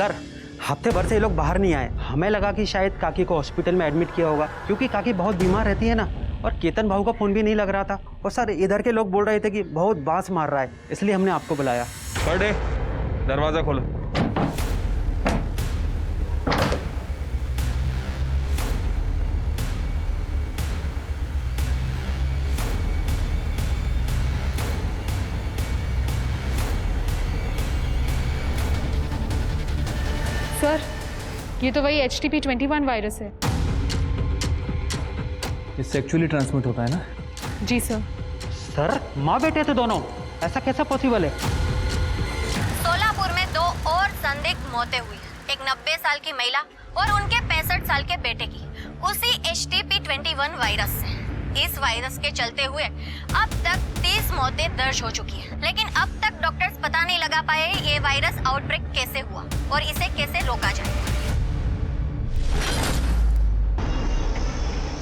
Sir हफ्ते भर से ये लोग बाहर नहीं आए। हमें लगा कि शायद काकी को हॉस्पिटल में एडमिट किया होगा, क्योंकि काकी बहुत बीमार रहती है ना। और केतन भाऊ का फ़ोन भी नहीं लग रहा था। और सर इधर के लोग बोल रहे थे कि बहुत बांस मार रहा है, इसलिए हमने आपको बुलाया। बर्थडे दरवाज़ा खोलो। सर ये तो वही HTP-21 वायरस है। ये सेक्सुअली ट्रांसमिट होता है ना? जी सर। सर माँ बेटे थे दोनों, ऐसा कैसा पॉसिबल है? सोलापुर में 2 और संदिग्ध मौतें हुई, एक 90 साल की महिला और उनके 65 साल के बेटे की, उसी HTP-21 वायरस से। इस वायरस के चलते हुए अब तक 30 मौतें दर्ज हो चुकी हैं, लेकिन अब तक डॉक्टर्स पता नहीं लगा पाए ये वायरस आउटब्रेक कैसे हुआ और इसे कैसे रोका जाए।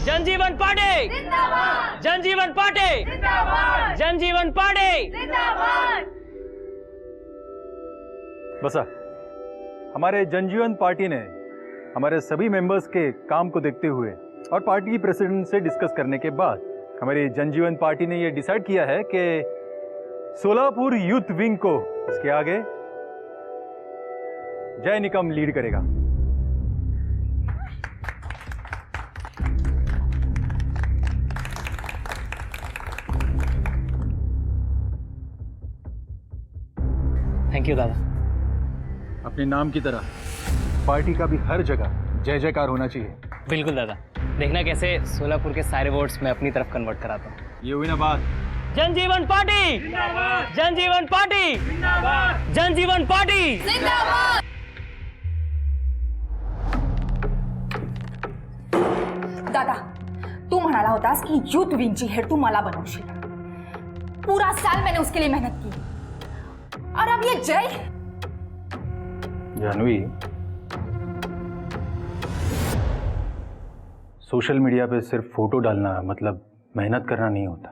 जनजीवन पार्टी जिंदाबाद, जनजीवन पार्टी जिंदाबाद, जनजीवन पार्टी जिंदाबाद। बसा, हमारे जनजीवन पार्टी ने हमारे सभी मेंबर्स के काम को देखते हुए और पार्टी की प्रेसिडेंट से डिस्कस करने के बाद हमारी जनजीवन पार्टी ने यह डिसाइड किया है कि सोलापुर यूथ विंग को इसके आगे जय निकम लीड करेगा। थैंक यू दादा। अपने नाम की तरह पार्टी का भी हर जगह जय जयकार होना चाहिए। बिल्कुल दादा, देखना कैसे सोलापुर के सारे वोट्स मैं अपनी तरफ कन्वर्ट कराता हूँ। ये हुई ना बात। जनजीवन पार्टी जिंदाबाद, जनजीवन पार्टी जिंदाबाद, जनजीवन पार्टी जिंदाबाद। दादा, तू म्हणाला होतास की यूथ विंगची हेड तू मला बनवशील। पूरा साल मैंने उसके लिए मेहनत की और अब ये जय। जानवी, सोशल मीडिया पे सिर्फ फोटो डालणं मतलब मेहनत करणं नाही होता।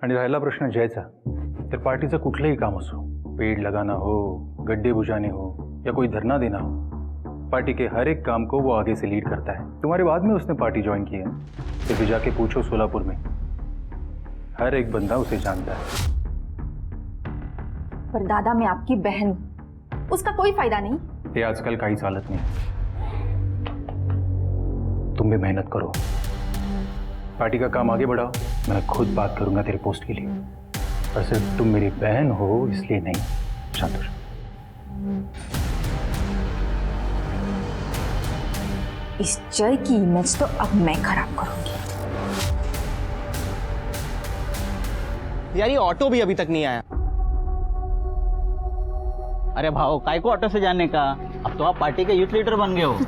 आणि राहिला प्रश्न जयचा, तर पार्टीचं कुठलंही काम असो, पेड़ लगाना हो, गड्ढे बुझाने हो या कोई धरना देना हो, पार्टी के हर एक काम को वो आगे से लीड करता है। तुम्हारे बाद में उसने पार्टी ज्वाइन की है, फिर भी जाके पूछो सोलापुर में, हर एक बंदा उसे जानता है। पर दादा, मैं आपकी बहन हूं, उसका कोई फायदा नहीं। ये आजकल काही चालत नहीं। तुम भी मेहनत करो, पार्टी का काम आगे बढ़ाओ। मैं खुद बात करूंगा तेरे पोस्ट के लिए, और सिर्फ तुम मेरी बहन हो इसलिए नहीं। शांत हो जाओ। इस जय की इमेज तो अब मैं खराब करूंगी। यार ये ऑटो भी अभी तक नहीं आया। अरे भाऊ, काय को ऑटो से जाने का, अब तो आप पार्टी के यूथ लीडर बन गए हो।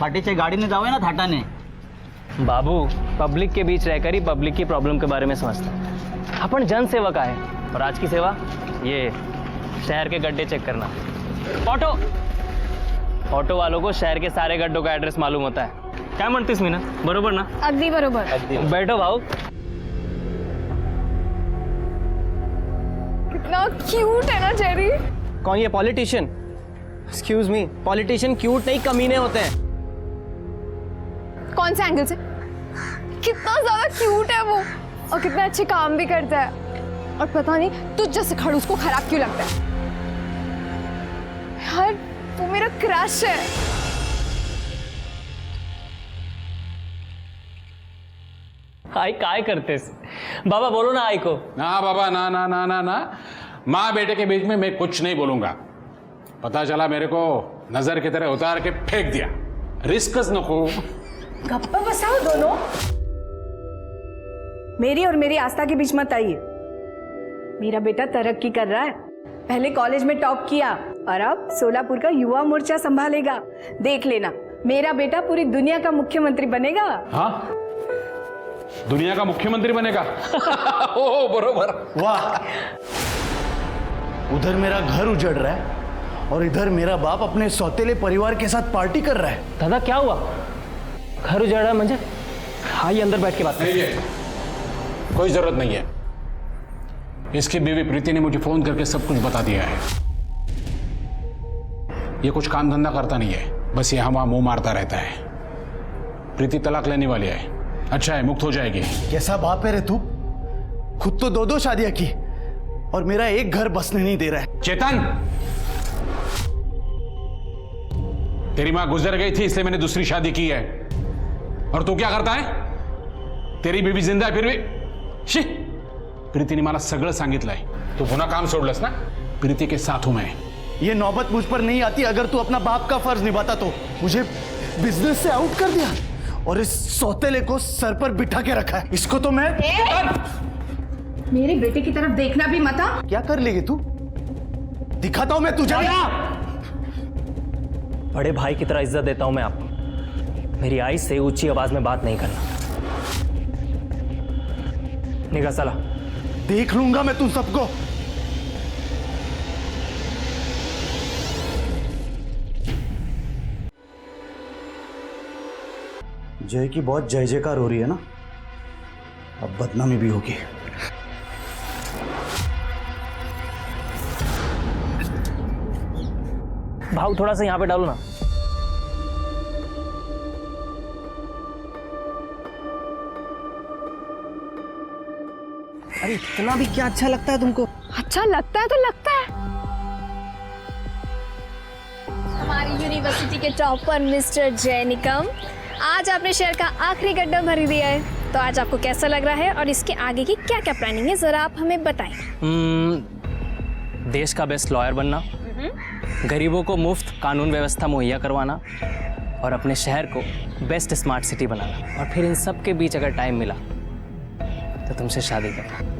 पार्टीच्या गाडीने जावे ना थाटाने। बाबू, पब्लिक के बीच रहकर ही पब्लिक की प्रॉब्लम के बारे में समझता है। अपन जन सेवक आहे, और आज की सेवा ये शहर के गड्ढे चेक करना। ऑटो वालों को शहर के सारे गड्ढों का एड्रेस मालूम होता है। क्या म्हणतेस मीना, बरोबर ना? अगदी बरोबर। बैठो भाऊ। कितना क्यूट है ना जेरी। कौन ये politician? Excuse me, politician cute नहीं कमीने होते हैं। कौन से एंगल से? कितना ज्यादा क्यूट है वो, और कितना अच्छे काम भी करता है। और पता नहीं तुझ जैसे खड़ूस को खराब क्यों लगता है। यार वो मेरा क्रश है। आई काय करतेस? बाबा बोलो ना आई को। ना बाबा, ना ना ना ना ना, माँ बेटे के बीच में मैं कुछ नहीं बोलूंगा। पता चला मेरे को नजर की तरह उतार के फेंक दिया। रिस्कस नको। गप्पा बसाओ दोनों। मेरी और मेरी आस्था के बीच मत आइए। मेरा बेटा तरक्की कर रहा है, पहले कॉलेज में टॉप किया और अब सोलापुर का युवा मोर्चा संभालेगा। देख लेना, मेरा बेटा पूरी दुनिया का मुख्यमंत्री बनेगा। हाँ, दुनिया का मुख्यमंत्री बनेगा। ओ बरोबर। वाह, उधर मेरा घर उजड़ रहा है और इधर मेरा बाप अपने सौतेले परिवार के साथ पार्टी कर रहा है। दादा क्या हुआ? घर उजड़ रहा है म्हणजे? आइए अंदर बैठ के बात नहीं है, कोई जरूरत नहीं है। इसकी बीवी प्रीति ने मुझे फोन करके सब कुछ बता दिया है। ये कुछ काम धंधा करता नहीं है, बस यहाँ वहाँ मुंह मारता रहता है। प्रीति तलाक लेने वाली है, अच्छा है मुक्त हो जाएगी। कैसा बाप है रे तू? खुद तो 2-2 शादियां की और मेरा एक घर बसने नहीं दे रहा है। चेतन, तेरी मां गुजर गई थी इसलिए मैंने दूसरी शादी की है, और तू क्या करता है? तेरी बीवी जिंदा है फिर भी शी। प्रीतीने मला सगळं सांगितलंय, तू पुन्हा काम सोडलंस ना? प्रीति के साथ हूं मैं। ये नौबत मुझ पर नहीं आती अगर तू अपना बाप का फर्ज निभाता तो। मुझे बिजनेस से आउट कर दिया और इस सौतेले को सर पर बिठा के रखा है। इसको तो मैं मेरे बेटे की तरफ देखना भी मत। क्या कर लेगी तू? दिखाता हूं मैं तुझे। बड़े भाई की तरह इज्जत देता हूं मैं आपको। मेरी आई से ऊंची आवाज में बात नहीं करना। निकल साला। देख लूंगा मैं तुम सबको। जय की बहुत जय जयकार हो रही है ना, अब बदनामी भी होगी। भाव थोड़ा सा यहाँ पे डालो ना। अरे इतना भी क्या अच्छा लगता है तुमको? अच्छा लगता है तो लगता है। हमारी यूनिवर्सिटी के टॉपर मिस्टर जय निकम, आज आपने शहर का आखिरी गड्ढा भर दिया है, तो आज आपको कैसा लग रहा है और इसके आगे की क्या क्या प्लानिंग है, जरा आप हमें बताएं। देश का बेस्ट लॉयर बनना, गरीबों को मुफ्त कानून व्यवस्था मुहैया करवाना और अपने शहर को बेस्ट स्मार्ट सिटी बनाना, और फिर इन सब के बीच अगर टाइम मिला तो तुमसे शादी करना।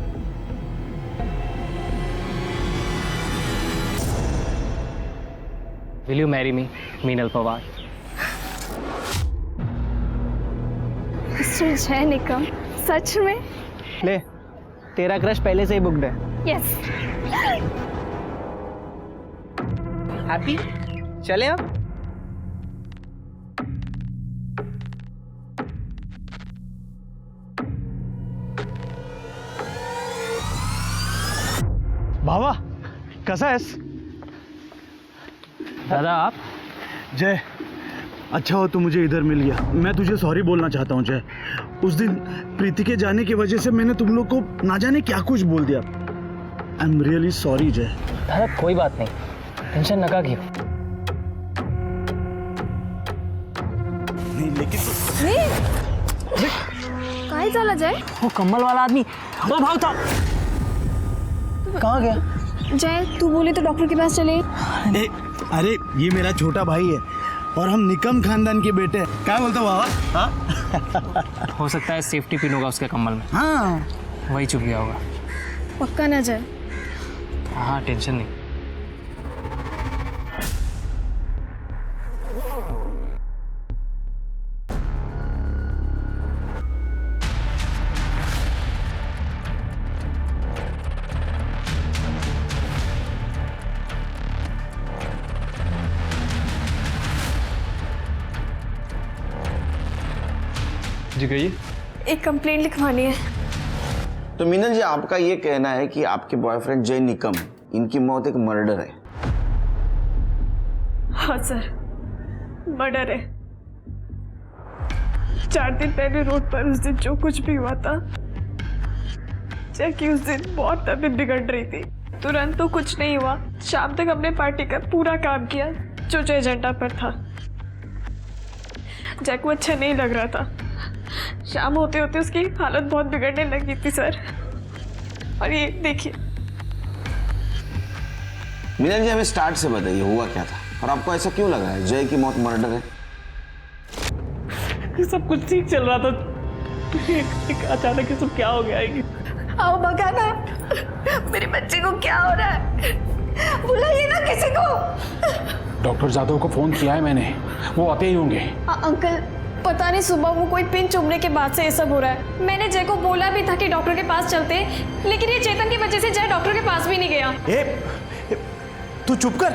Will you marry me, Meenal Pawar? Mister जय निकम, सच में? ले, तेरा क्रश पहले से ही बुक्ड है। यस। हैप्पी? चले अब? भावा कसा आहेस? दादा आप? जय, अच्छा हो तू मुझे इधर मिल गया। मैं तुझे सॉरी बोलना चाहता हूँ जय। उस दिन प्रीति के जाने की वजह से मैंने तुम लोग को ना जाने क्या कुछ बोल दिया। आई एम रियली सॉरी जय। दादा कोई बात नहीं, टेंशन नका घेऊ। नहीं लेकिन काय झालं जय? वो कम्बल वाला आदमी वो भाव था, कहाँ गया? जय तू बोले तो डॉक्टर के पास चले। अरे ये मेरा छोटा भाई है और हम निकम खानदान के बेटे हैं। क्या बोलते हो बाबा? हाँ? हो सकता है सेफ्टी पिन होगा उसके कम्बल में। हाँ वही चुप गया होगा। पक्का ना जय? हाँ टेंशन नहीं। जी कहिए। एक कंप्लेंट लिखवानी है। तो मीनल जी, आपका ये कहना है कि आपके बॉयफ्रेंड जय निकम, इनकी मौत एक मर्डर है? हाँ सर, मर्डर है। 4 दिन पहले रोड पर उस दिन जो कुछ भी हुआ था, जय की उस दिन बहुत तबीयत बिगड़ रही थी। तुरंत तो कुछ नहीं हुआ, शाम तक हमने पार्टी का पूरा काम किया जो जय एजेंडा पर था। जय को अच्छा नहीं लग रहा था, शाम होते होते उसकी हालत बहुत बिगड़ने लगी थी सर। और ये देखिए। मीनल जी, हमें स्टार्ट से बताइए हुआ क्या था और आपको ऐसा क्यों लगा है जय की मौत मर्डर है? सब कुछ ठीक चल रहा था, एक अचानक ये सब क्या हो गया? आओ बगा ना, मेरे बच्चे को क्या हो रहा है? बुलाइए ना किसी को। डॉक्टर जादव को फोन किया है मैंने, वो आते ही होंगे। अंकल पता नहीं सुबह वो कोई पिन चुभने के बाद से ये सब हो रहा है। मैंने जय को बोला भी था कि डॉक्टर के पास चलते, लेकिन ये चेतन की वजह से जय डॉक्टर के पास भी नहीं गया। तू चुप कर,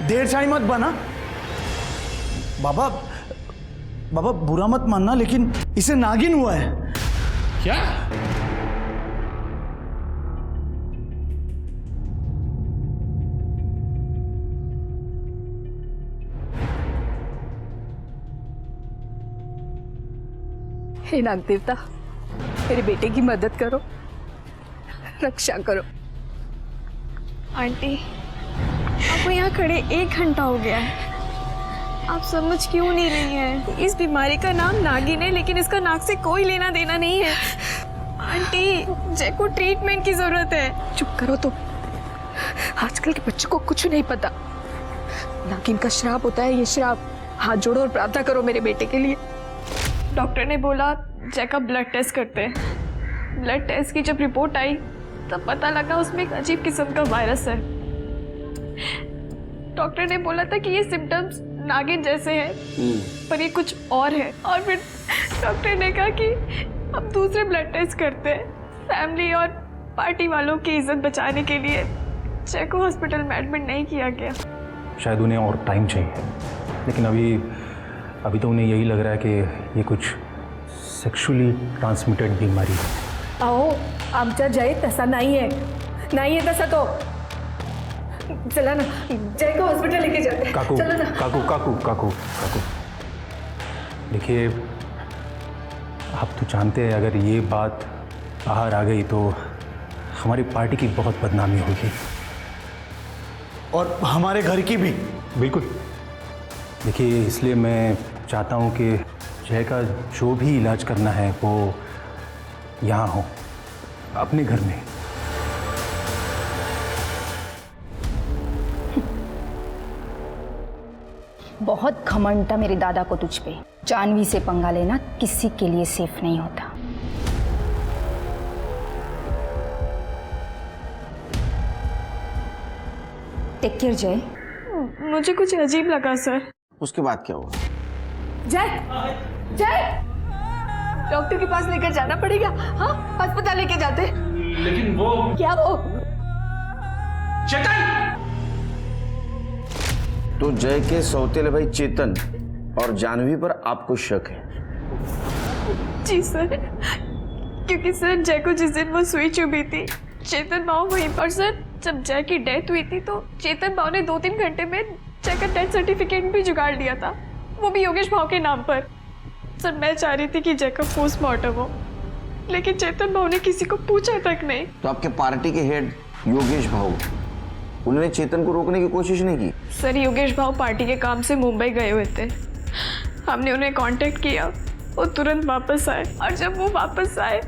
देर शाही मत बना। बाबा बाबा बुरा मत मानना, लेकिन इसे नागिन हुआ है। क्या? हे नाग देवता, मेरे बेटे की मदद करो, रक्षा करो। आंटी, आपको यहाँ खड़े 1 घंटा हो गया है, आप समझ क्यों नहीं रही हैं? इस बीमारी का नाम नागिन है, लेकिन इसका नाक से कोई लेना देना नहीं है। आंटी, जय को ट्रीटमेंट की जरूरत है। चुप करो तो, आजकल के बच्चों को कुछ नहीं पता। नागिन का श्राप होता है ये श्राप। हाथ जोड़ो और प्रार्थना करो मेरे बेटे के लिए। डॉक्टर ने बोला जय का ब्लड टेस्ट करते हैं। ब्लड टेस्ट की जब रिपोर्ट आई तब पता लगा उसमें एक अजीब किस्म का वायरस है। डॉक्टर ने बोला था कि ये सिम्टम्स नागिन जैसे हैं, पर ये कुछ और है। और फिर डॉक्टर ने कहा कि अब दूसरे ब्लड टेस्ट करते हैं। फैमिली और पार्टी वालों की इज्जत बचाने के लिए जय को हॉस्पिटल में एडमिट नहीं किया गया। शायद उन्हें और टाइम चाहिए, लेकिन अभी तो उन्हें यही लग रहा है कि ये कुछ सेक्सुअली ट्रांसमिटेड बीमारी है। अहो, आमचा जय तसा नाही आहे तसा तो। चला ना, जय को हॉस्पिटल लेके जाते हैं। काकू चलो ना। काकू काकू काकू काकू देखिए, आप तो जानते हैं अगर ये बात बाहर आ गई तो हमारी पार्टी की बहुत बदनामी होगी, और हमारे घर की भी। बिल्कुल। देखिए, इसलिए मैं चाहता हूँ कि जय का जो भी इलाज करना है वो यहाँ हो, अपने घर में। बहुत घमंड था मेरे दादा को तुझ पे। जानवी से पंगा लेना किसी के लिए सेफ नहीं होता। टेक केयर जय। मुझे कुछ अजीब लगा सर। उसके बाद क्या हुआ? जय, जय, डॉक्टर के पास लेकर जाना पड़ेगा। हाँ, अस्पताल लेके जाते। लेकिन वो क्या वो? चेतन! तो जय के सौतेले भाई चेतन और जानवी पर आपको शक है? जी सर, क्योंकि सर जय को जिस दिन वो सुई चुभी थी चेतन बाबू वहीं पर। सर जब जय की डेथ हुई थी तो चेतन बाबू ने 2-3 घंटे में जय का डेथ सर्टिफिकेट भी जुगाड़ लिया था, वो भी योगेश भाव के नाम पर। सर मैं चाह रही थी कि जय का पोस्टमार्टम हो, लेकिन चेतन बाबू ने किसी को पूछा तक नहीं। तो आपके पार्टी के हेड योगेश भाऊ, उन्होंने चेतन को रोकने की कोशिश नहीं की? सर योगेश भाव पार्टी के काम से मुंबई गए हुए थे, हमने उन्हें कांटेक्ट किया, वो तुरंत वापस आए, और जब वो वापस आए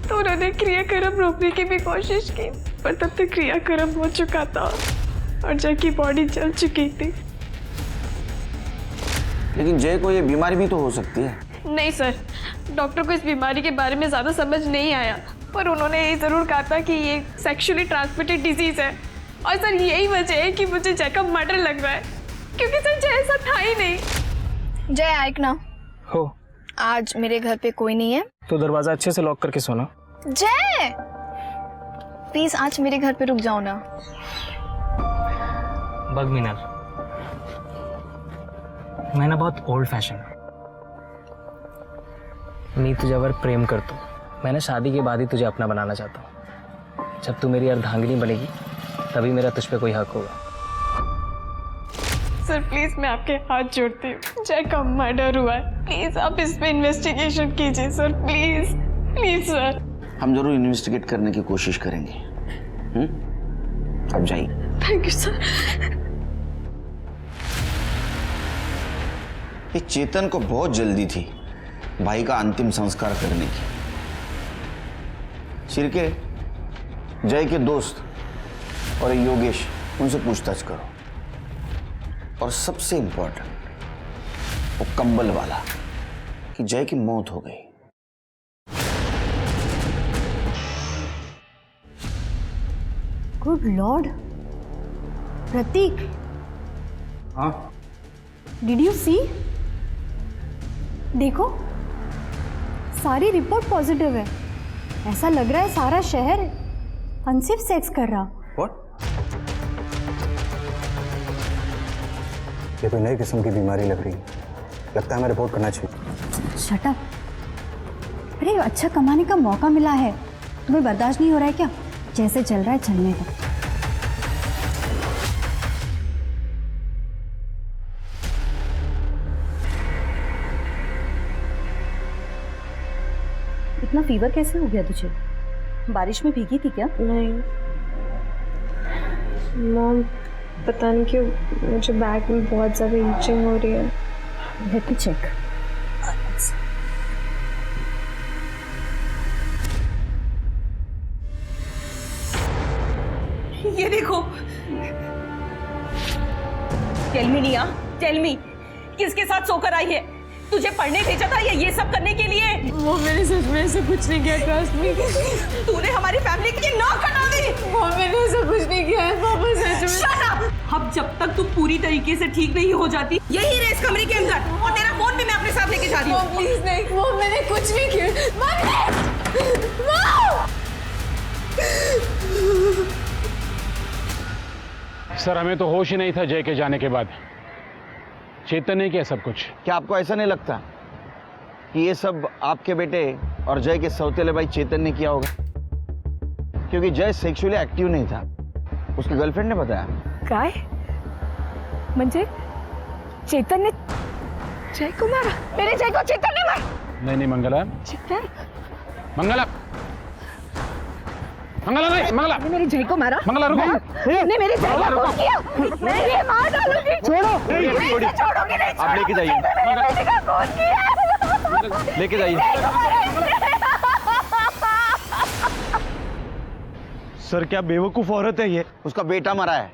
तो उन्होंने क्रियाक्रम रोकने की भी कोशिश की, पर तब तक क्रियाक्रम हो चुका था और जय की बॉडी जल चुकी थी। लेकिन जय को ये बीमारी भी तो हो सकती है। नहीं सर, डॉक्टर को इस बीमारी के बारे में ज़्यादा समझ नहीं आया, पर उन्होंने ये ज़रूर कहा था कि ये सेक्सुअली ट्रांसमिटेड डिजीज़ है। और सर यही वजह है कि मुझे जय का मर्डर लग रहा है, क्योंकि सर जय ऐसा था ही नहीं। जय आइक ना हो, आज मेरे घर पे कोई नहीं है तो दरवाजा अच्छे से लॉक करके सोना। जय प्लीज आज मेरे घर पे रुक जाओ ना। बग मीनल, मैं ना बहुत ओल्ड फैशन, मैं तुझ्यावर प्रेम करतो। मैं ना शादी के बाद ही तुझे अपना बनाना चाहता हूँ। जब तू मेरी अर्धांगिनी बनेगी तभी मेरा तुझ पे कोई हक होगा। सर प्लीज मैं आपके हाथ जोड़ती हूँ, जय का मर्डर हुआ है, प्लीज आप इस पे इन्वेस्टिगेशन कीजिए सर, प्लीज प्लीज सर। हम जरूर इन्वेस्टिगेट करने की कोशिश करेंगे। अब जाइए। Thank you sir. ये चेतन को बहुत जल्दी थी भाई का अंतिम संस्कार करने की। शिरके, जय के दोस्त और योगेश, उनसे पूछताछ करो। और सबसे इंपॉर्टेंट वो कंबल वाला, कि जय की मौत हो गई। गुड लॉर्ड, प्रतीक, हाँ डिड यू सी? देखो सारी रिपोर्ट पॉजिटिव है। ऐसा लग रहा है सारा शहर अनसेफ सेक्स कर रहा। व्हाट? ये कोई नई किस्म की बीमारी लग रही है, लगता है हमें रिपोर्ट करना चाहिए। Shut up. अरे अच्छा कमाने का मौका मिला है, तुम्हें बर्दाश्त नहीं हो रहा है क्या? जैसे चल रहा है चलने दो। इतना फीवर कैसे हो गया तुझे? बारिश में भीगी थी क्या? नहीं मॉम, पता नहीं क्यों मुझे बैक में बहुत ज़्यादा ईचिंग हो रही है। Let me check. ये देखो। टेल मी निया, टेल मी, किसके साथ सोकर आई है? तुझे पढ़ने भेजा था या ये सब करने के लिए? वो मैंने सच में ऐसा कुछ नहीं किया, ट्रस्ट मी। तूने हमारी फैमिली की नाक कटा दी। वो मैंने ऐसा कुछ नहीं किया है पापा, सच में। Shut up! अब जब तक तू पूरी तरीके से ठीक नहीं हो जाती, यही रहे इस कमरे के अंदर, और तेरा फोन भी मैं अपने साथ लेके जा रही हूँ। प्लीज नहीं, वो मैंने कुछ नहीं किया। सर हमें तो होश ही नहीं था जय के जाने के बाद। चेतन ने किया सब कुछ। क्या आपको ऐसा नहीं लगता कि ये सब आपके बेटे और जय के सौतेले भाई चेतन ने किया होगा? क्योंकि जय सेक्सुअली एक्टिव नहीं था, उसकी गर्लफ्रेंड ने बताया। काय? म्हणजे चेतन ने जय को मारा? मेरे जय को चेतन ने मारा? नहीं मंगला, चेतन? मंगला नहीं, मंगला मेरे जय को मारा? मंगला रुको। ने मेरे जय को खून किया। मैं ये मार डालूंगी। छोड़ो। छोड़ोगे नहीं। आप लेके जाइए, मेरे बेटे का खून किया। लेके जाइए। सर क्या बेवकूफ औरत है ये? उसका बेटा मरा है,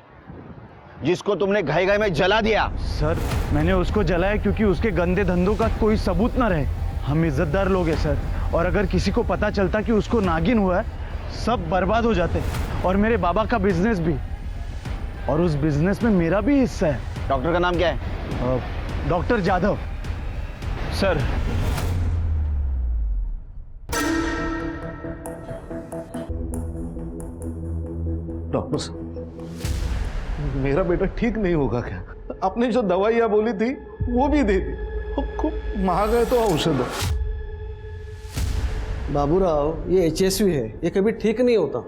जिसको तुमने घाई घाई में जला दिया। सर मैंने उसको जलाया क्योंकि उसके गंदे धंधों का कोई सबूत ना रहे। हम इज्जतदार लोग हैं सर, और अगर किसी को पता चलता कि उसको नागिन हुआ है, सब बर्बाद हो जाते, और मेरे बाबा का बिजनेस भी, और उस बिजनेस में मेरा भी हिस्सा है। डॉक्टर का नाम क्या है? डॉक्टर जाधव। सर डॉक्टर साहब, मेरा बेटा ठीक नहीं होगा क्या? आपने जो दवाइयाँ बोली थी वो भी दे दी, अब खूब महंगा है तो औषध है। बाबूराव, ये HSV है, ये कभी ठीक नहीं होता।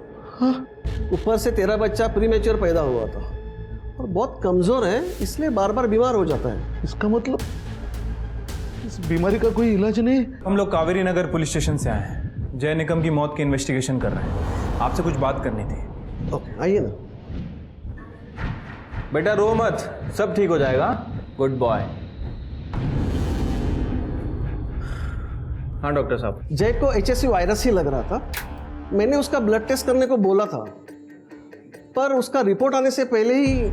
ऊपर से तेरा बच्चा प्रीमेच्योर पैदा हुआ था और बहुत कमजोर है, इसलिए बार बार बीमार हो जाता है। इसका मतलब इस बीमारी का कोई इलाज नहीं? हम लोग कावेरी नगर पुलिस स्टेशन से आए हैं, जय निकम की मौत की इन्वेस्टिगेशन कर रहे हैं। आपसे कुछ बात करनी थी। ओके, आइए ना। बेटा रो मत, सब ठीक हो जाएगा। Good boy. हाँ डॉक्टर साहब, जय को HSV वायरस ही लग रहा था। मैंने उसका ब्लड टेस्ट करने को बोला था, पर उसका रिपोर्ट आने से पहले ही।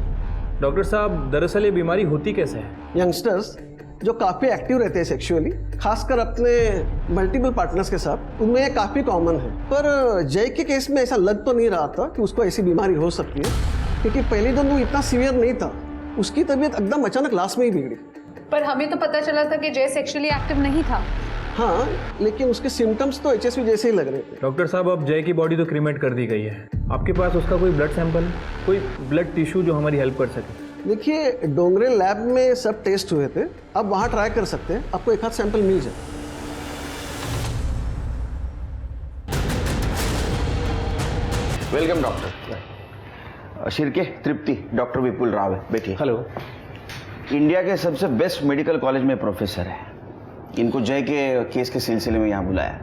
डॉक्टर साहब, दरअसल ये बीमारी होती कैसे है? यंगस्टर्स जो काफ़ी एक्टिव रहते हैं सेक्सुअली, खासकर अपने मल्टीपल पार्टनर्स के साथ, उनमें ये काफ़ी कॉमन है। पर जय के केस में ऐसा लग तो नहीं रहा था कि उसको ऐसी बीमारी हो सकती है, क्योंकि पहले दिन वो इतना सीवियर नहीं था। उसकी तबीयत एकदम अचानक लास्ट में ही बिगड़ी। पर हमें तो पता चला था कि जय सेक्सुअली एक्टिव नहीं था। हाँ, लेकिन उसके सिम्टम्स तो HSV जैसे ही लग रहे थे। डॉक्टर साहब, अब जय की बॉडी तो क्रीमेट कर दी गई है। आपके पास उसका कोई ब्लड सैंपल, कोई ब्लड टिश्यू जो हमारी हेल्प कर सके? देखिए, डोंगरे लैब में सब टेस्ट हुए थे, अब वहाँ ट्राई कर सकते हैं। आपको एक आध सैंपल मिल जाए। Welcome doctor. Shirke, Trupti, doctor Vipul Rao है, बैठिए। हेलो। इंडिया के सबसे बेस्ट मेडिकल कॉलेज में प्रोफेसर है। इनको जय के केस के सिलसिले में यहाँ बुलाया।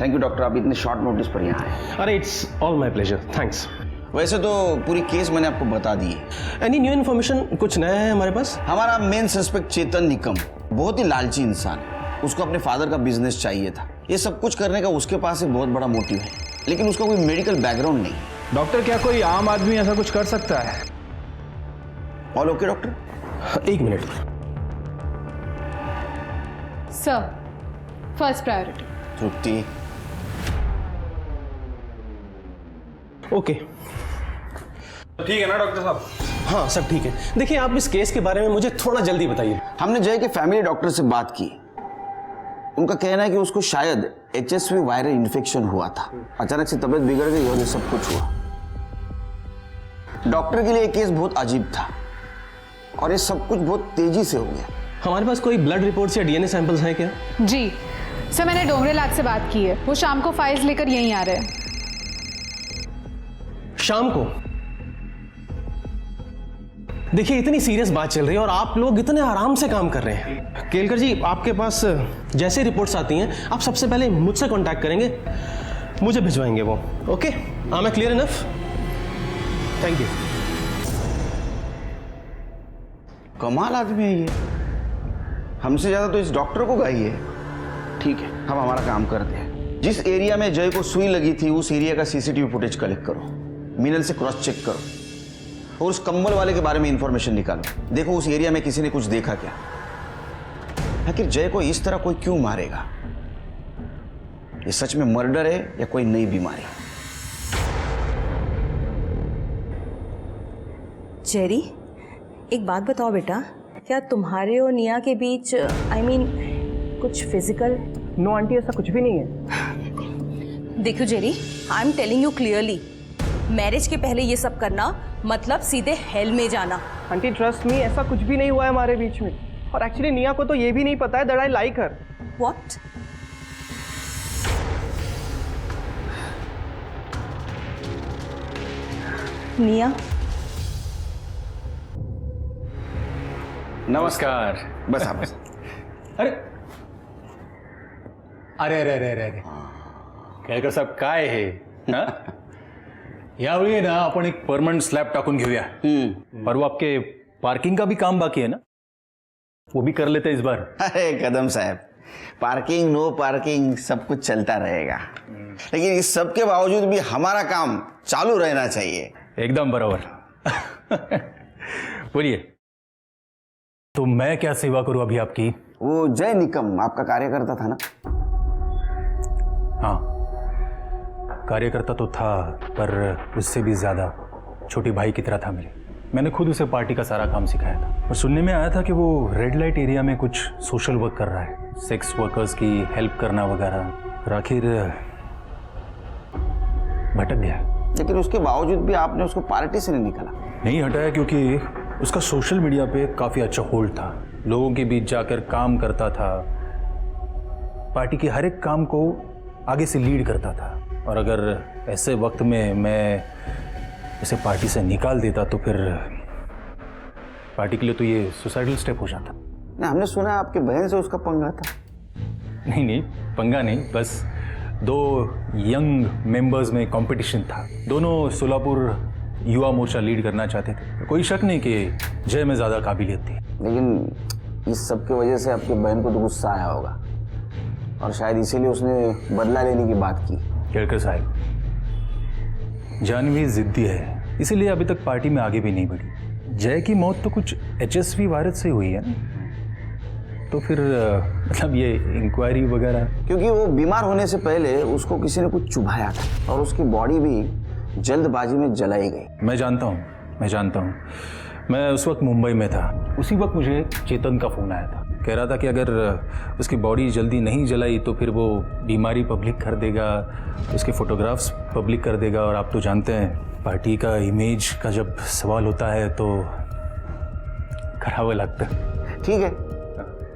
थैंक यू डॉक्टर, आप इतने शॉर्ट नोटिस पर यहाँ आए। अरे it's all my pleasure, thanks. वैसे तो पूरी केस मैंने आपको बता दी है। एनी न्यू इन्फॉर्मेशन, कुछ नया है हमारे पास? हमारा मेन सस्पेक्ट चेतन निकम बहुत ही लालची इंसान है। उसको अपने फादर का बिजनेस चाहिए था। ये सब कुछ करने का उसके पास एक बहुत बड़ा मोटिव है, लेकिन उसका कोई मेडिकल बैकग्राउंड नहीं। डॉक्टर, क्या कोई आम आदमी ऐसा कुछ कर सकता है? All okay doctor? एक minute. Sir, first priority. Trupti, okay, ठीक है ना डॉक्टर साहब? हाँ सब ठीक है। देखिए, आप इस केस के बारे में मुझे थोड़ा जल्दी बताइए। हमने जय के फैमिली डॉक्टर से बात की। उनका कहना है कि उसको शायद HSV वायरल इन्फेक्शन हुआ था। अचानक से तबीयत बिगड़ गई और ये सब कुछ हुआ। डॉक्टर के लिए ये केस बहुत अजीब था और ये सब कुछ बहुत तेजी से हो गया। हमारे पास कोई ब्लड रिपोर्ट्स या DNA सैंपल्स हैं क्या? जी सर, मैंने डोंगरे लैब से बात की है। वो शाम को फाइल्स लेकर यहीं आ रहे हैं। शाम को? देखिए इतनी सीरियस बात चल रही है और आप लोग इतने आराम से काम कर रहे हैं। केलकर जी, आपके पास जैसे रिपोर्ट्स आती हैं आप सबसे पहले मुझसे कांटेक्ट करेंगे, मुझे भिजवाएंगे वो। Okay, I M clear enough? Thank you. कमाल आदमी है ये, हमसे ज्यादा तो इस डॉक्टर को गाई है। ठीक है, हम हमारा काम करते हैं। जिस एरिया में जय को सुई लगी थी उस एरिया का सीसीटीवी फुटेज कलेक्ट करो, मिनल से क्रॉस चेक करो और उस कंबल वाले के बारे में इंफॉर्मेशन निकालो। देखो उस एरिया में किसी ने कुछ देखा क्या, आखिर जय को इस तरह कोई क्यों मारेगा? ये सच में मर्डर है या कोई नई बीमारी? जेरी, एक बात बताओ बेटा, क्या तुम्हारे और निया के बीच I mean, कुछ फिजिकल? नो आंटी, ऐसा कुछ भी नहीं है। देखो Jerry, I am telling you clearly, marriage के पहले ये सब करना मतलब सीधे हेल में जाना। आंटी ट्रस्ट मी, ऐसा कुछ भी नहीं हुआ है हमारे बीच में। और एक्चुअली निया को तो ये भी नहीं पता है that I like her. What? निया, नमस्कार। बस आप बस। अरे अरे अरे अरे अरे केळकर साहेब, काय हे? यावेळी ना आपण एक परमनंट स्लॅब टाकून घेऊया। और वो आपके पार्किंग का भी काम बाकी है ना, वो भी कर लेते इस बार। अरे कदम साहब, पार्किंग नो पार्किंग सब कुछ चलता रहेगा, लेकिन इस सब के बावजूद भी हमारा काम चालू रहना चाहिए। एकदम बराबर। बोलिए, तो मैं क्या सेवा करूं अभी आपकी? वो जय निकम आपका कार्यकर्ता था ना? हाँ, कार्यकर्ता तो था, पर उससे भी ज्यादा छोटी भाई की तरह था मेरे। मैंने खुद उसे पार्टी का सारा काम सिखाया था। और सुनने में आया था कि वो रेड लाइट एरिया में कुछ सोशल वर्क कर रहा है, सेक्स वर्कर्स की हेल्प करना वगैरह। और आखिर भटक गया। लेकिन उसके बावजूद भी आपने उसको पार्टी से नहीं निकाला? नहीं हटाया, क्योंकि उसका सोशल मीडिया पे काफ़ी अच्छा होल्ड था, लोगों के बीच जाकर काम करता था, पार्टी के हर एक काम को आगे से लीड करता था। और अगर ऐसे वक्त में मैं उसे पार्टी से निकाल देता तो फिर पार्टी के लिए तो ये सुसाइडल स्टेप हो जाता। नहीं, हमने सुना आपके बहन से उसका पंगा था। नहीं नहीं, पंगा नहीं, बस दो यंग मेंबर्स में कंपटीशन था। दोनों सोलापुर युवा मोर्चा लीड करना चाहते थे। कोई शक नहीं कि जय में ज़्यादा काबिलियत थी। लेकिन इस सब की वजह से आपकी बहन को तो गुस्सा आया होगा और शायद इसीलिए उसने बदला लेने की बात की। केळकर साहब, जानवी जिद्दी है, इसीलिए अभी तक पार्टी में आगे भी नहीं बढ़ी। जय की मौत तो कुछ HSV वायरस से हुई है ना, तो फिर मतलब ये इंक्वायरी वगैरह? क्योंकि वो बीमार होने से पहले उसको किसी ने कुछ चुभाया था और उसकी बॉडी भी जल्दबाजी में जलाई गई। मैं जानता हूँ। मैं उस वक्त मुंबई में था। उसी वक्त मुझे चेतन का फ़ोन आया था, कह रहा था कि अगर उसकी बॉडी जल्दी नहीं जलाई तो फिर वो बीमारी पब्लिक कर देगा, उसके फोटोग्राफ्स पब्लिक कर देगा। और आप तो जानते हैं पार्टी का इमेज का जब सवाल होता है तो खराब लगता है। ठीक है,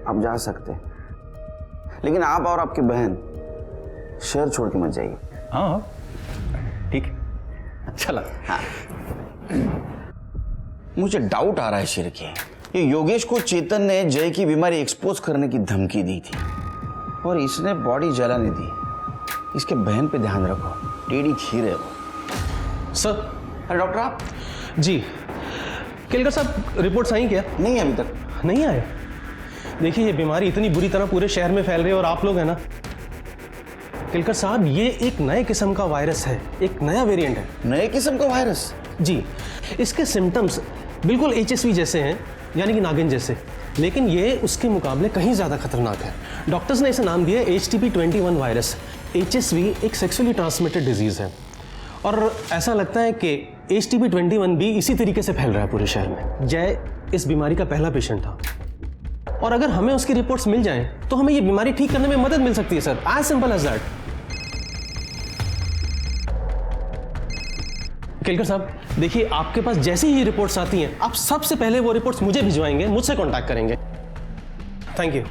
आप जा सकते हैं, लेकिन आप और आपकी बहन शहर छोड़ के मत जाइए। हाँ ठीक है, चला। हाँ, मुझे डाउट आ रहा है शिरके, ये योगेश को चेतन ने जय की बीमारी एक्सपोज करने की धमकी दी थी और इसने बॉडी जलाने दी। इसके बहन पे ध्यान रखो, टेढ़ी खीर है वो। सर। अरे डॉक्टर आप? जी केलकर साहब, रिपोर्ट्स आई क्या? नहीं अभी तक नहीं आए। देखिए ये बीमारी इतनी बुरी तरह पूरे शहर में फैल रही है और आप लोग हैं ना केलकर साहब, ये एक नए किस्म का वायरस है, एक नया वेरिएंट है। नए किस्म का वायरस? जी, इसके सिम्टम्स बिल्कुल HSV जैसे हैं, यानी कि नागिन जैसे, लेकिन ये उसके मुकाबले कहीं ज़्यादा खतरनाक है। डॉक्टर्स ने इसे नाम दिया HTP-21 वायरस। HSV एक सेक्सुअली ट्रांसमिटेड डिजीज़ है और ऐसा लगता है कि HTP-21 भी इसी तरीके से फैल रहा है पूरे शहर में। जय इस बीमारी का पहला पेशेंट था और अगर हमें उसकी रिपोर्ट्स मिल जाएं तो हमें ये बीमारी ठीक करने में मदद मिल सकती है sir, as simple as that. Kelkar साहब देखिए, आपके पास जैसे ही रिपोर्ट्स आती हैं आप सबसे पहले वो रिपोर्ट्स मुझे भिजवाएंगे, मुझसे कांटेक्ट करेंगे। Thank you.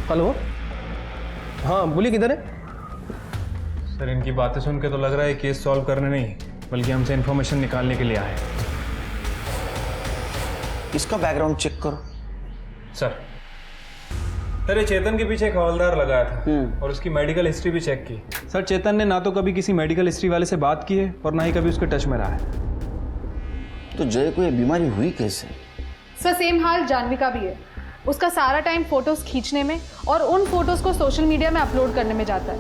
हेलो, हाँ बोलिए, किधर है? सर इनकी बातें सुन के तो लग रहा है केस सॉल्व करने नहीं बल्कि हमसे इन्फॉर्मेशन निकालने के लिए आए। इसका बैकग्राउंड चेक करो। सर ये चेतन के पीछे एक हवलदार लगाया था और उसकी मेडिकल हिस्ट्री भी चेक की। सर चेतन ने ना तो कभी किसी मेडिकल हिस्ट्री वाले से बात की है और ना ही कभी उसके टच में रहा है। तो जय को ये बीमारी हुई कैसे? सर सेम हाल जानवी का भी है। उसका सारा टाइम फोटोज खींचने में और उन फोटोज को सोशल मीडिया में अपलोड करने में जाता है।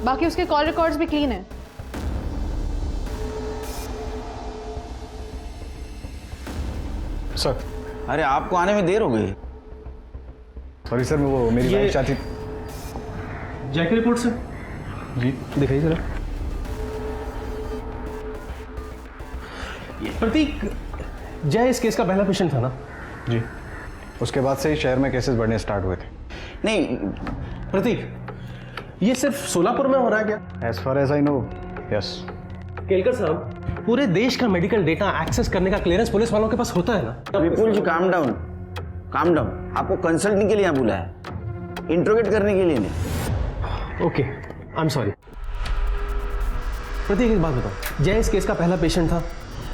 बाकी उसके कॉल रिकॉर्ड्स भी क्लीन है। सर अरे आपको आने में देर हो गई। सॉरी सर, वो मेरी वाइफ चाहती। जय की रिपोर्ट सर। जी दिखाइए जरा। प्रतीक, जय इस केस का पहला पेशेंट था ना? जी, उसके बाद से ही शहर में केसेस बढ़ने स्टार्ट हुए थे। नहीं प्रतीक, ये सिर्फ सोलापुर में हो रहा है क्या? As far as I know, yes. Kelkar साहब, पूरे देश का मेडिकल डेटा एक्सेस करने का क्लियरेंस पुलिस वालों के पास होता है ना? विपुल जी काम डाउन, काम डाउन। आपको कंसल्टिंग के लिए यहाँ बुलाया है, इंट्रोगेट करने के लिए नहीं। Okay, I am sorry. Prateek एक बात बताओ, जय इस केस का पहला पेशेंट था।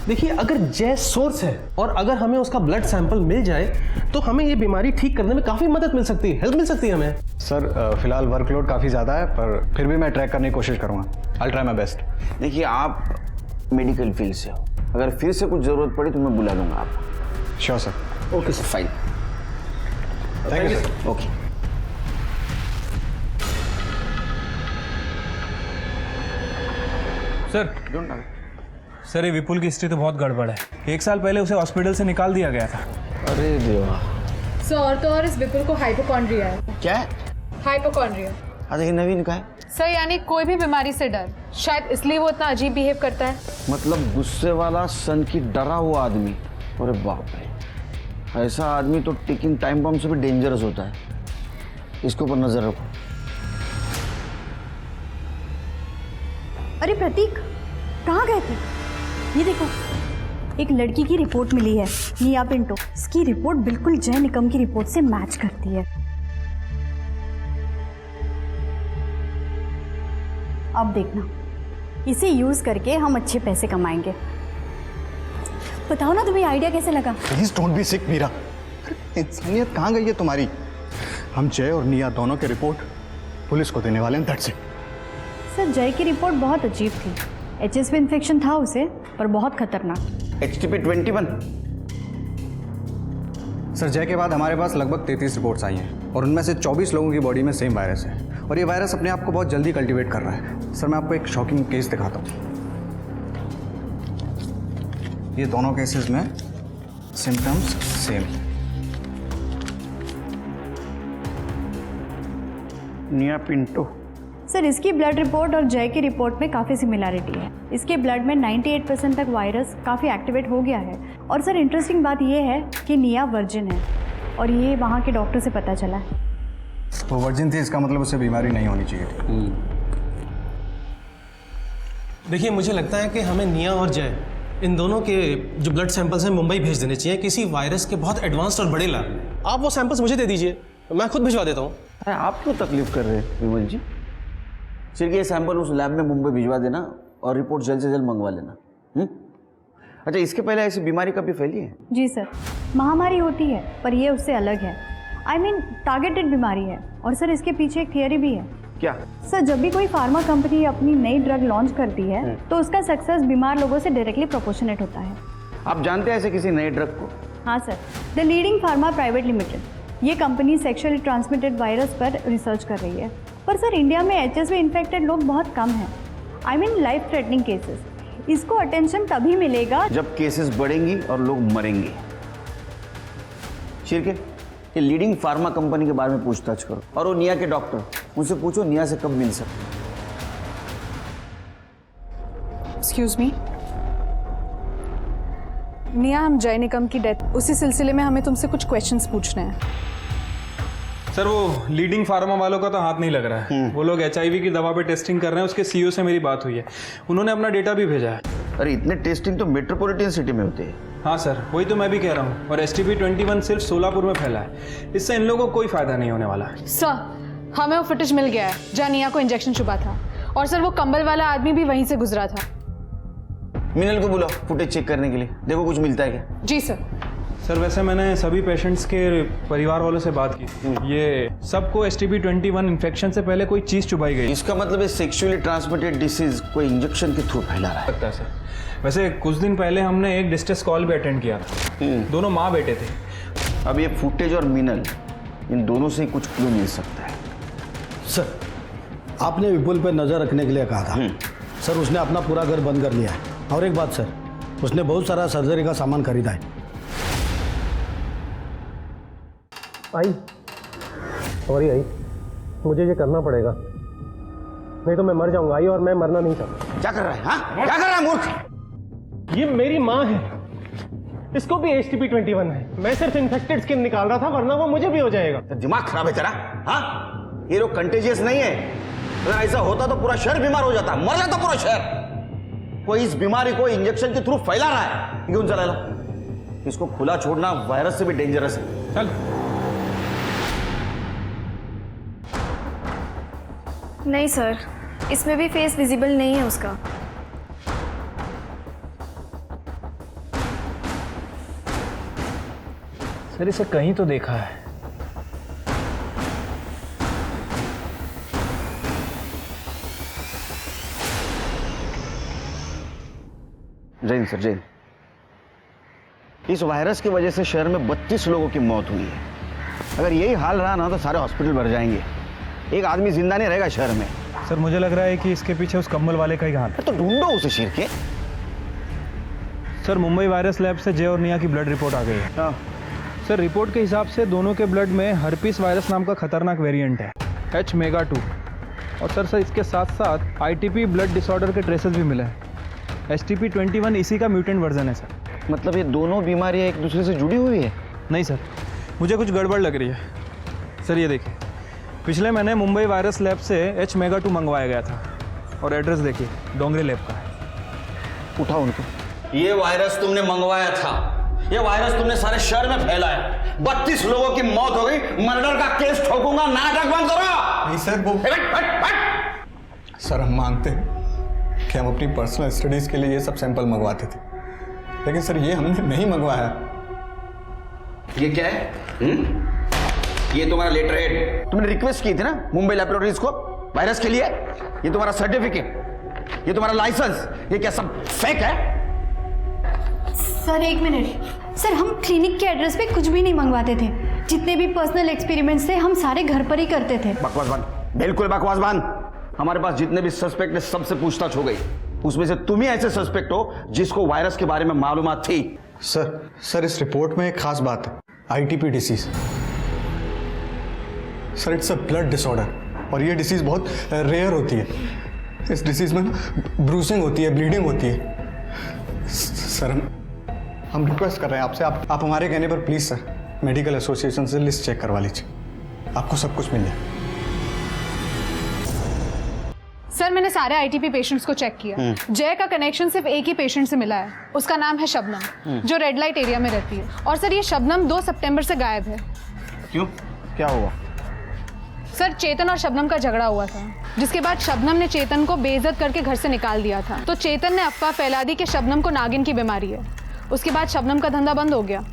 देखिए, अगर जय सोर्स है और अगर हमें उसका ब्लड सैंपल मिल जाए तो हमें ये बीमारी ठीक करने में काफ़ी मदद मिल सकती है, हेल्प मिल सकती है हमें। सर फिलहाल वर्कलोड काफ़ी ज़्यादा है, पर फिर भी मैं ट्रैक करने की कोशिश करूँगा। I try my best. देखिए, आप मेडिकल फील्ड से हो, अगर फिर से कुछ ज़रूरत पड़ी तो मैं बुला लूँगा आपको। Sure sir. Okay sir, fine. Thank you sir. Okay. Sir ये विपुल की हिस्ट्री तो बहुत गड़बड़ है। 1 साल पहले उसे हॉस्पिटल से निकाल दिया गया था। अरे देवा। सर और तो और इस विपुल को हाइपोकॉन्ड्रिया है। क्या है? हाइपोकॉन्ड्रिया। देखिए नवीन का है। सर यानी कोई भी बीमारी से डर, शायद इसलिए वो इतना अजीब बिहेव करता है। मतलब गुस्से वाला, सन की डरा हुआ आदमी। अरे बाप रे, ऐसा आदमी तो टिकिंग टाइम बम से भी डेंजरस होता है। इसके ऊपर नजर रखो। अरे प्रतीक, कहाँ गए थे? ये देखो, एक लड़की की रिपोर्ट मिली है, निया पिंटो। इसकी रिपोर्ट बिल्कुल जय निकम की रिपोर्ट से मैच करती है। अब देखना, इसे यूज करके हम अच्छे पैसे कमाएंगे। बताओ ना, तुम्हें आइडिया कैसे लगा? प्लीज डोंट बी सिक मीरा। इंसानियत कहाँ गई है तुम्हारी? हम जय और निया दोनों की रिपोर्ट पुलिस को देने वाले हैं, दैट्स इट। सर जय की रिपोर्ट बहुत अजीब थी। HSV इन्फेक्शन था उसे, पर बहुत खतरनाक। HTP-21। सर जय के बाद हमारे पास लगभग 33 रिपोर्ट्स आई हैं और उनमें से 24 लोगों की बॉडी में सेम वायरस है और ये वायरस अपने आप को बहुत जल्दी कल्टीवेट कर रहा है। सर मैं आपको एक शॉकिंग केस दिखाता हूँ। ये दोनों केसेस में सिम्टम्स सेम। निया पिंटो। सर इसकी ब्लड रिपोर्ट और जय की रिपोर्ट में काफ़ी सिमिलैरिटी है। इसके ब्लड में 98% तक वायरस काफ़ी एक्टिवेट हो गया है। और सर इंटरेस्टिंग बात यह है कि निया वर्जिन है और ये वहाँ के डॉक्टर से पता चला है। वो वर्जिन थी, इसका मतलब उसे बीमारी नहीं होनी चाहिए थी। देखिए, मुझे लगता है कि हमें निया और जय, इन दोनों के जो ब्लड सैंपल्स हैं मुंबई भेज देने चाहिए किसी वायरस के बहुत एडवांस्ड और बड़े लैब में। आप वो सैंपल्स मुझे दे दीजिए, मैं खुद भिजवा देता हूँ। अरे आप क्यों तकलीफ कर रहे हैं विमल जी? सिर्फ ये सैंपल उस लैब में मुंबई भिजवा देना और रिपोर्ट जल्द से जल्द मंगवा लेना। अच्छा, इसके पहले ऐसी बीमारी कभी फैली है? जी सर, महामारी होती है पर ये उससे अलग है। I mean, टारगेटेड बीमारी है। और सर इसके पीछे एक थियरी भी है। क्या? सर जब भी कोई फार्मा कंपनी अपनी नई ड्रग लॉन्च करती है तो उसका सक्सेस बीमार लोगों से डायरेक्टली प्रोपोर्शनेट होता है। आप जानते हैं ऐसे किसी नए ड्रग को? हाँ sir, the leading pharma private limited. ये कंपनी सेक्सुअली ट्रांसमिटेड वायरस पर रिसर्च कर रही है। पर सर इंडिया में HSV इन्फेक्टेड लोग बहुत कम हैं। I mean life threatening cases. इसको अटेंशन तभी मिलेगा जब केसेस बढ़ेंगी और लोग मरेंगे। शिरके, ये लीडिंग फार्मा कंपनी के बारे में पूछताछ करो और वो निया के डॉक्टर, उनसे पूछो निया से कब मिल सकते। एक्सक्यूज मी निया, हम जय निकम की डेथ, उसी सिलसिले में हमें तुमसे कुछ क्वेश्चंस पूछने हैं। सर वो लीडिंग फार्मा वालों का तो हाथ नहीं लग रहा है। वो लोग HIV की दवा पे टेस्टिंग कर रहे हैं। उसके CEO से मेरी बात हुई है, उन्होंने अपना डेटा भी भेजा है। अरे इतने टेस्टिंग तो मेट्रोपॉलिटन सिटी में होते हैं। हाँ सर, वही तो मैं भी कह रहा हूँ। और HTP-21 सिर्फ सोलापुर में फैला है। इससे इन लोगों को कोई फायदा नहीं होने वाला है। सर हमें वो फुटेज मिल गया है जहाँ निया को इंजेक्शन चुभा था और सर वो कंबल वाला आदमी भी वहीं से गुजरा था। मिनल को बुलाओ फुटेज चेक करने के लिए, देखो कुछ मिलता है क्या। जी सर। सर वैसे मैंने सभी पेशेंट्स के परिवार वालों से बात की। ये सबको STP-21 इन्फेक्शन से पहले कोई चीज़ चुभाई गई। इसका मतलब है सेक्सुअली ट्रांसमिटेड डिसीज कोई इंजेक्शन के थ्रू फैला रहा है। लगता है सर। वैसे कुछ दिन पहले हमने एक डिस्ट्रेस कॉल भी अटेंड किया था। दोनों माँ बेटे थे। अब ये फुटेज और मिनल, इन दोनों से कुछ क्लू मिल सकता है। सर आपने विपुल पर नज़र रखने के लिए कहा था। सर उसने अपना पूरा घर बंद कर लिया है। और एक बात सर, उसने बहुत सारा सर्जरी का सामान खरीदा है। आई सॉरी आई, मुझे ये करना पड़ेगा, नहीं तो मैं मर जाऊंगा आई, और मैं मरना नहीं चाहता। क्या कर रहा है? हाँ क्या कर रहा है मूर्ख? ये मेरी माँ है, इसको भी STP-21 है। मैं सिर्फ इन्फेक्टेड स्किन निकाल रहा था, वरना वो मुझे भी हो जाएगा। दिमाग खराब है तेरा? हाँ ये लोग कंटेजियस नहीं है। अगर ऐसा होता तो पूरा शहर बीमार हो जाता, मर जाता पूरा शहर। कोई इस बीमारी को इंजेक्शन के थ्रू फैला रहा है। क्यों चला? इसको खुला छोड़ना वायरस से भी डेंजरस है। चल। नहीं सर, इसमें भी फेस विजिबल नहीं है उसका। सर इसे कहीं तो देखा है। जैन सर जैन, इस वायरस की वजह से शहर में 32 लोगों की मौत हुई है। अगर यही हाल रहा ना तो सारे हॉस्पिटल भर जाएंगे, एक आदमी जिंदा नहीं रहेगा शहर में। सर मुझे लग रहा है कि इसके पीछे उस कंबल वाले का ही हाथ है। तो ढूंढो उसे शेर के। सर मुंबई वायरस लैब से जय और निया की ब्लड रिपोर्ट आ गई है। सर रिपोर्ट के हिसाब से दोनों के ब्लड में हर्पीस वायरस नाम का खतरनाक वेरिएंट है, H-MEGA-2। और सर इसके साथ साथ ITP ब्लड डिसऑर्डर के ट्रेसेस भी मिले हैं। STP-21 इसी का म्यूटेंट वर्जन है सर। मतलब ये दोनों बीमारियां एक दूसरे से जुड़ी हुई है? नहीं सर, मुझे कुछ गड़बड़ लग रही है। सर ये देखिए, पिछले महीने मुंबई वायरस लैब से H-MEGA-2 मंगवाया गया था, और एड्रेस देखिए डोंगरी लैब का है। उठाओ उनको। ये वायरस तुमने मंगवाया था, ये वायरस तुमने सारे शहर में फैलाया, 32 लोगों की मौत हो गई। मर्डर का केस ठोकूंगा, नाटक बंद करो। नहीं सर वो सर हम मानते हैं कि हम अपनी पर्सनल स्टडीज के लिए ये सब सैंपल मंगवाते थे, लेकिन सर ये हमने नहीं मंगवाया। ये क्या है? ये तुम्हारा लेटर हेड, तुमने रिक्वेस्ट की थी ना मुंबई लैबोरेटरीज को वायरस के लिए। ये तुम्हारा सर्टिफिकेट, ये तुम्हारा लाइसेंस, ये क्या सब फेक है? सर एक मिनट सर, हम क्लिनिक के एड्रेस पे कुछ भी नहीं मंगवाते थे। जितने भी पर्सनल एक्सपेरिमेंट्स थे हम सारे घर पर ही करते थे। बकवास बंद, बिल्कुल बकवास बंद। हमारे पास जितने भी सस्पेक्ट है सबसे पूछताछ हो गई, उसमें से तुम ही ऐसे सस्पेक्ट हो जिसको वायरस के बारे में मालूमात थी। सर इस रिपोर्ट में एक खास बात है, ITP disease. Sir it's a blood disorder, और ये डिसीज बहुत रेयर होती है। इस डिसीज में ब्रूसिंग होती है, ब्लीडिंग होती है। सर हम रिक्वेस्ट कर रहे हैं आपसे, आप हमारे कहने पर प्लीज सर मेडिकल एसोसिएशन से लिस्ट चेक करवा लीजिए, आपको सब कुछ मिल जाए। सर मैंने सारे ITP पेशेंट्स को चेक किया। जय का कनेक्शन सिर्फ एक ही पेशेंट से मिला है, उसका नाम है शबनम, जो रेड लाइट एरिया में रहती है। और सर ये शबनम 2 सितंबर से गायब है। क्यों, क्या हुआ? सर चेतन और शबनम का झगड़ा हुआ था, जिसके बाद शबनम ने चेतन को बेइज्जत करके घर से निकाल दिया था। तो चेतन ने अफवाह फैला दी कि शबनम को नागिन की बीमारी है। उसके बाद शबनम का धंधा बंद हो गया।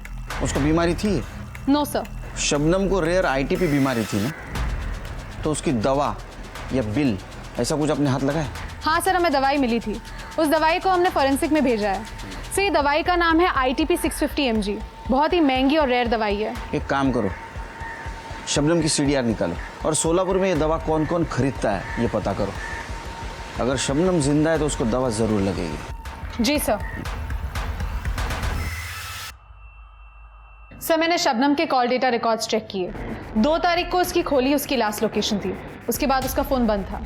उसको बीमारी थी? No sir. शबनम को रेयर ITP बीमारी थी ना, तो उसकी दवा या बिल ऐसा कुछ अपने हाथ लगाए? हाँ सर, हमें दवाई मिली थी। उस दवाई को हमने फॉरेंसिक में भेजा है। सर ये दवाई का नाम है ITP 650 mg, बहुत ही महंगी और रेयर दवाई है। एक काम करो, शबनम की CDR निकालो और सोलापुर में ये दवा कौन कौन खरीदता है ये पता करो। अगर शबनम जिंदा है तो उसको दवा जरूर लगेगी। जी सर। सर मैंने शबनम के कॉल डेटा रिकॉर्ड्स चेक किए। 2 तारीख को उसकी खोली उसकी लास्ट लोकेशन थी, उसके बाद उसका फ़ोन बंद था।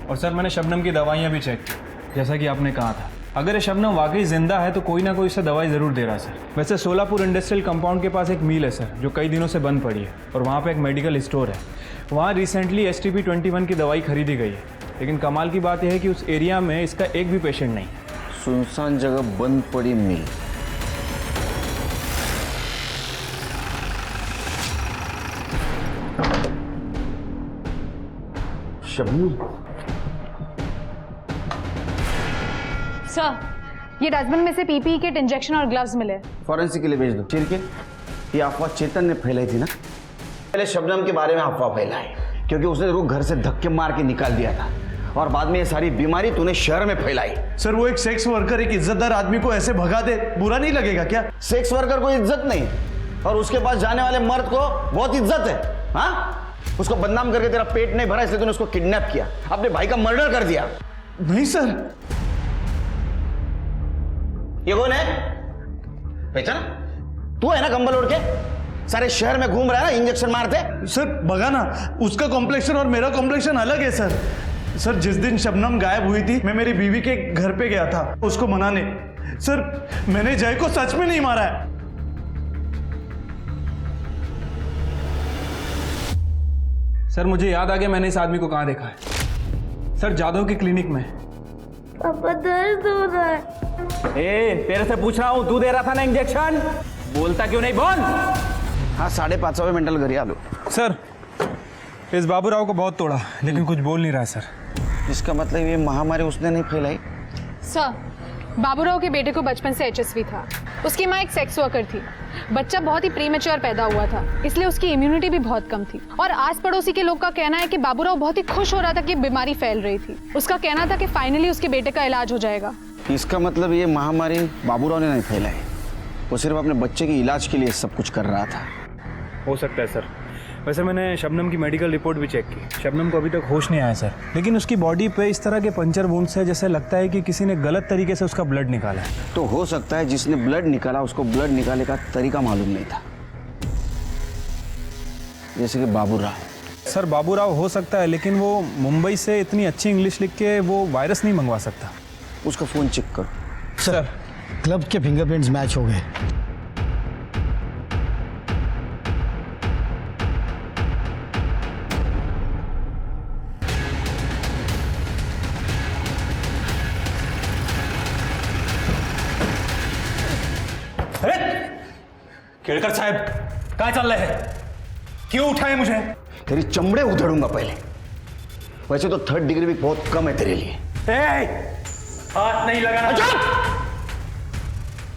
और सर मैंने शबनम की दवाइयाँ भी चेक की, जैसा कि आपने कहा था। अगर ये शबनम वाकई जिंदा है तो कोई ना कोई इसे दवाई ज़रूर दे रहा है सर। वैसे सोलापुर इंडस्ट्रियल कंपाउंड के पास एक मिल है सर, जो कई दिनों से बंद पड़ी है, और वहाँ पे एक मेडिकल स्टोर है। वहाँ रिसेंटली STP-21 की दवाई खरीदी गई है, लेकिन कमाल की बात यह है कि उस एरिया में इसका एक भी पेशेंट नहीं। सुनसान जगह बंद पड़ी मिल, शबनम। सर ये डस्टबिन में से पीपीई किट, इंजेक्शन और ग्लव्स मिले। फॉरेंसिक के लिए भेज दो। चिरके, ये अफवाह चेतन ने फैलाई थी ना? पहले शबनम के बारे में अफवाह फैलाई क्योंकि उसने रुक घर से धक्के मार के निकाल दिया था और बाद में ये सारी बीमारी तूने शहर में फैलाई। सर वो एक सेक्स वर्कर एक इज्जतदार आदमी को ऐसे भगा दे, बुरा नहीं लगेगा क्या? सेक्स वर्कर को इज्जत नहीं और उसके पास जाने वाले मर्द को बहुत इज्जत है। हाँ, उसको बदनाम करके तेरा पेट नहीं भरा इसलिए तूने उसको किडनैप किया, अपने भाई का मर्डर कर दिया। नहीं सर। ये कौन है? पहचाना? तू है ना कंबल ओढ़ के सारे शहर में घूम रहा है ना इंजेक्शन मारते? सर भगा ना, उसका कॉम्प्लेक्शन और मेरा कॉम्प्लेक्शन अलग है सर। सर जिस दिन शबनम गायब हुई थी मैं मेरी बीवी के घर पे गया था उसको मनाने। सर मैंने जय को सच में नहीं मारा है। सर मुझे याद आ गया मैंने इस आदमी को कहाँ देखा है। सर जादव के क्लिनिक में। पापा दर्द हो रहा है। तेरे से पूछ रहा हूँ, तू दे रहा था ना इंजेक्शन? बोलता क्यों नहीं? बोल। हाँ 5:30 मेंटल घर आ लो। सर इस बाबूराव को बहुत तोड़ा लेकिन कुछ बोल नहीं रहा है सर। इसका मतलब ये महामारी उसने नहीं फैलाई? सर बाबूराव के बेटे को बचपन से HSV था। उसकी माँ एक सेक्स वर्कर थी। बच्चा बहुत ही प्रीमेच्योर पैदा हुआ था इसलिए उसकी इम्यूनिटी भी बहुत कम थी और आस पड़ोसी के लोग का कहना है कि बाबूराव बहुत ही खुश हो रहा था कि बीमारी फैल रही थी। उसका कहना था कि फाइनली उसके बेटे का इलाज हो जाएगा। इसका मतलब ये महामारी बाबूराव ने नहीं फैलाई, वो सिर्फ अपने बच्चे के इलाज के लिए सब कुछ कर रहा था। हो सकता है सर। वैसे मैंने शबनम की मेडिकल रिपोर्ट भी चेक की। शबनम को अभी तक होश नहीं आया सर, लेकिन उसकी बॉडी पे इस तरह के पंचर वुंड्स है जैसे लगता है कि किसी ने गलत तरीके से उसका ब्लड निकाला है। तो हो सकता है जिसने ब्लड निकाला उसको ब्लड निकालने का तरीका मालूम नहीं था, जैसे कि बाबूराव। सर बाबूराव हो सकता है लेकिन वो मुंबई से इतनी अच्छी इंग्लिश लिख के वो वायरस नहीं मंगवा सकता। उसका फोन चेक करो। सर क्लब के फिंगरप्रिंट्स मैच हो गए। केड़कर साहब कहाँ चल रहे हैं? क्यों उठाए मुझे? तेरी चमड़े उधेड़ूंगा पहले। वैसे तो 3rd डिग्री भी बहुत कम है तेरे लिए। हाथ नहीं लगाना।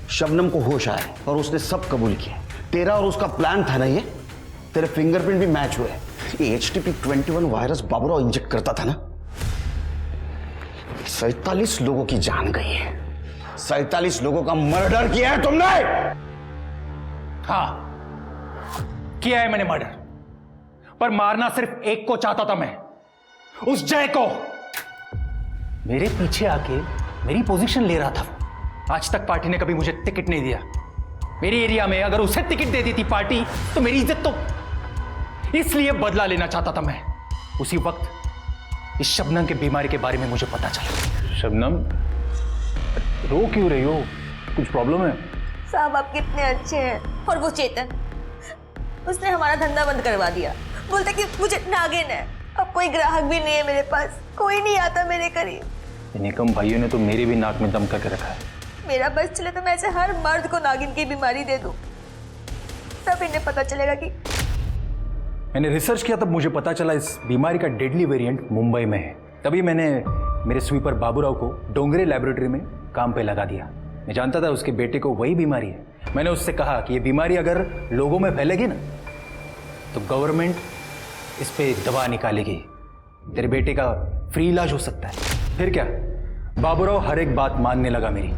शबनम को होश आया और उसने सब कबूल किया। तेरा और उसका प्लान था ना ये? तेरे फिंगरप्रिंट भी मैच हुए। ये HTP-21 वायरस बाबूराव इंजेक्ट करता था ना? 47 लोगों की जान गई है। 47 लोगों का मर्डर किया है तुमने। हाँ किया है मैंने मर्डर, पर मारना सिर्फ एक को चाहता था मैं, उस जय को। मेरे पीछे आके मेरी पोजीशन ले रहा था। आज तक पार्टी ने कभी मुझे टिकट नहीं दिया। मेरी एरिया में अगर उसे टिकट दे दी थी पार्टी तो मेरी इज्जत तो, इसलिए बदला लेना चाहता था मैं। उसी वक्त इस शबनम के बीमारी के बारे में मुझे पता चला। शबनम रो क्यों रही हो? कुछ प्रॉब्लम है? साहब आप कितने अच्छे हैं। और वो चेतन, उसने हमारा धंधा बंद करवा दिया। बोलता कि मुझे नागिन है। अब कोई ग्राहक भी नहीं है मेरे पास, कोई नहीं आता मेरे करीब। निकम भाइयों ने तो मेरे भी नाक में दम करके रखा है। मेरा बस चले तो मैं ऐसे हर मर्द को नागिन की बीमारी दे दूं, तब इन्हें पता चलेगा कि। मैंने रिसर्च किया तब मुझे पता चला इस बीमारी का डेडली वेरिएंट मुंबई में है। तभी मैंने मेरे स्वीपर बाबूराव को डोंगरे लैबोरेटरी में काम पे लगा दिया। मैं जानता था उसके बेटे को वही बीमारी है। मैंने उससे कहा कि ये बीमारी अगर लोगों में फैलेगी ना तो गवर्नमेंट इस पे दवा निकालेगी, तेरे बेटे का फ्री इलाज हो सकता है। फिर क्या, बाबूराव हर एक बात मानने लगा मेरी।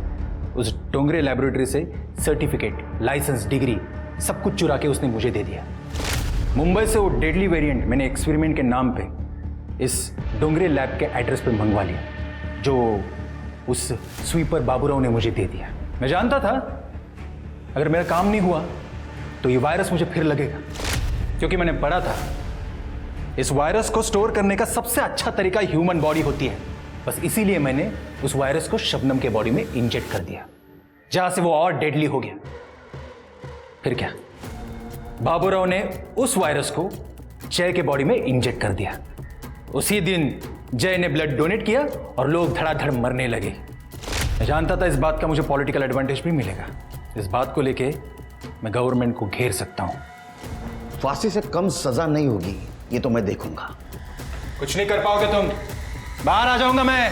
उस डोंगरे लैबोरेटरी से सर्टिफिकेट, लाइसेंस, डिग्री सब कुछ चुरा के उसने मुझे दे दिया। मुंबई से वो डेडली वेरिएंट मैंने एक्सपेरिमेंट के नाम पे इस डोंगरे लैब के एड्रेस पे मंगवा लिया, जो उस स्वीपर बाबूराव ने मुझे दे दिया। मैं जानता था अगर मेरा काम नहीं हुआ तो ये वायरस मुझे फिर लगेगा, क्योंकि मैंने पढ़ा था इस वायरस को स्टोर करने का सबसे अच्छा तरीका ह्यूमन बॉडी होती है। बस इसीलिए मैंने उस वायरस को शबनम के बॉडी में इंजेक्ट कर दिया, जहां से वो और डेडली हो गया। फिर क्या, बाबूराव ने उस वायरस को जय के बॉडी में इंजेक्ट कर दिया। उसी दिन जय ने ब्लड डोनेट किया और लोग धड़ाधड़ मरने लगे। मैं जानता था इस बात का मुझे पॉलिटिकल एडवांटेज भी मिलेगा। इस बात को लेके मैं गवर्नमेंट को घेर सकता हूं। फांसी से कम सजा नहीं होगी, ये तो मैं देखूंगा। कुछ नहीं कर पाओगे तुम, बाहर आ जाऊंगा मैं।